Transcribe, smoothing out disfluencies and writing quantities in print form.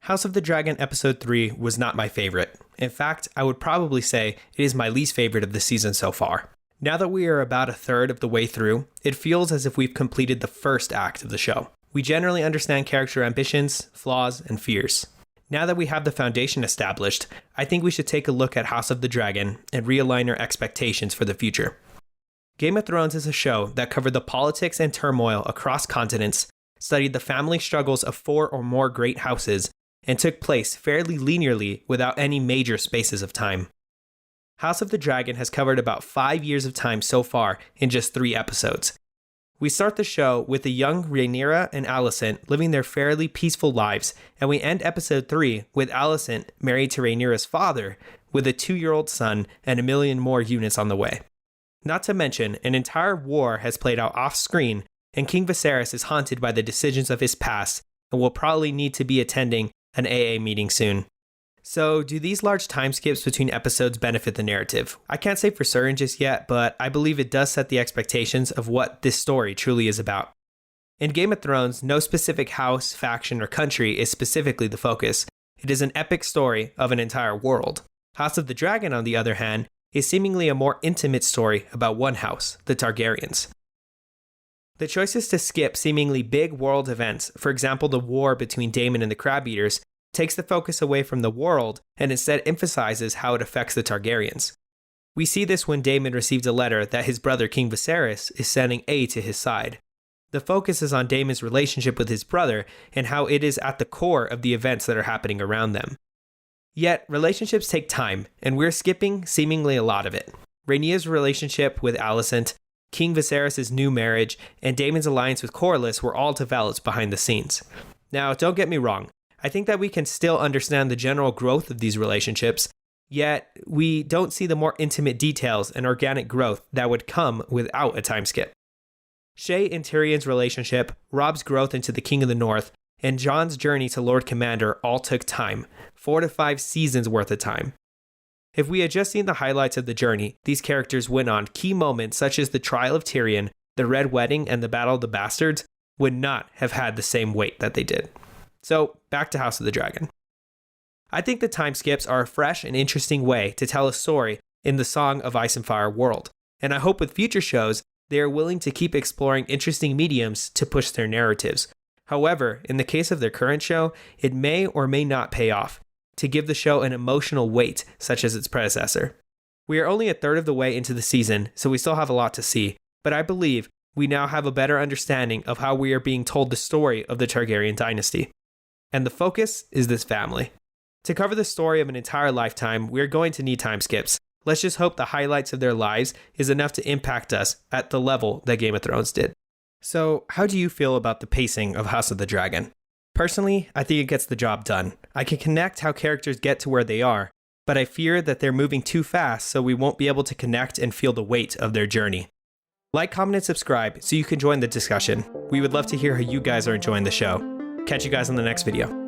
House of the Dragon Episode 3 was not my favorite. In fact, I would probably say it is my least favorite of the season so far. Now that we are about a third of the way through, it feels as if we've completed the first act of the show. We generally understand character ambitions, flaws, and fears. Now that we have the foundation established, I think we should take a look at House of the Dragon and realign our expectations for the future. Game of Thrones is a show that covered the politics and turmoil across continents, studied the family struggles of 4 or more great houses, and took place fairly linearly without any major spaces of time. House of the Dragon has covered about 5 years of time so far in just 3 episodes. We start the show with the young Rhaenyra and Alicent living their fairly peaceful lives, and we end episode 3 with Alicent married to Rhaenyra's father, with a 2-year-old son and 1 million more units on the way. Not to mention, an entire war has played out off-screen, and King Viserys is haunted by the decisions of his past and will probably need to be attending an AA meeting soon. So, do these large time skips between episodes benefit the narrative? I can't say for certain just yet, but I believe it does set the expectations of what this story truly is about. In Game of Thrones, no specific house, faction, or country is specifically the focus. It is an epic story of an entire world. House of the Dragon, on the other hand, is seemingly a more intimate story about one house, the Targaryens. The choices to skip seemingly big world events, for example the war between Daemon and the Crab Eaters, takes the focus away from the world and instead emphasizes how it affects the Targaryens. We see this when Daemon receives a letter that his brother King Viserys is sending aid to his side. The focus is on Daemon's relationship with his brother and how it is at the core of the events that are happening around them. Yet, relationships take time, and we're skipping seemingly a lot of it. Rhaenyra's relationship with Alicent, King Viserys' new marriage, and Daemon's alliance with Corlys were all developed behind the scenes. Now, don't get me wrong, I think that we can still understand the general growth of these relationships, yet we don't see the more intimate details and organic growth that would come without a time skip. Shae and Tyrion's relationship, Robb's growth into the King of the North, and Jon's journey to Lord Commander all took time, 4 to 5 seasons worth of time. If we had just seen the highlights of the journey, these characters went on key moments such as the trial of Tyrion, the Red Wedding, and the Battle of the Bastards would not have had the same weight that they did. So, back to House of the Dragon. I think the time skips are a fresh and interesting way to tell a story in the Song of Ice and Fire world, and I hope with future shows they are willing to keep exploring interesting mediums to push their narratives. However, in the case of their current show, it may or may not pay off to give the show an emotional weight such as its predecessor. We are only a third of the way into the season, so we still have a lot to see, but I believe we now have a better understanding of how we are being told the story of the Targaryen dynasty. And the focus is this family. To cover the story of an entire lifetime, we are going to need time skips. Let's just hope the highlights of their lives is enough to impact us at the level that Game of Thrones did. So, how do you feel about the pacing of House of the Dragon? Personally, I think it gets the job done. I can connect how characters get to where they are, but I fear that they're moving too fast so we won't be able to connect and feel the weight of their journey. Like, comment, and subscribe so you can join the discussion. We would love to hear how you guys are enjoying the show. Catch you guys on the next video.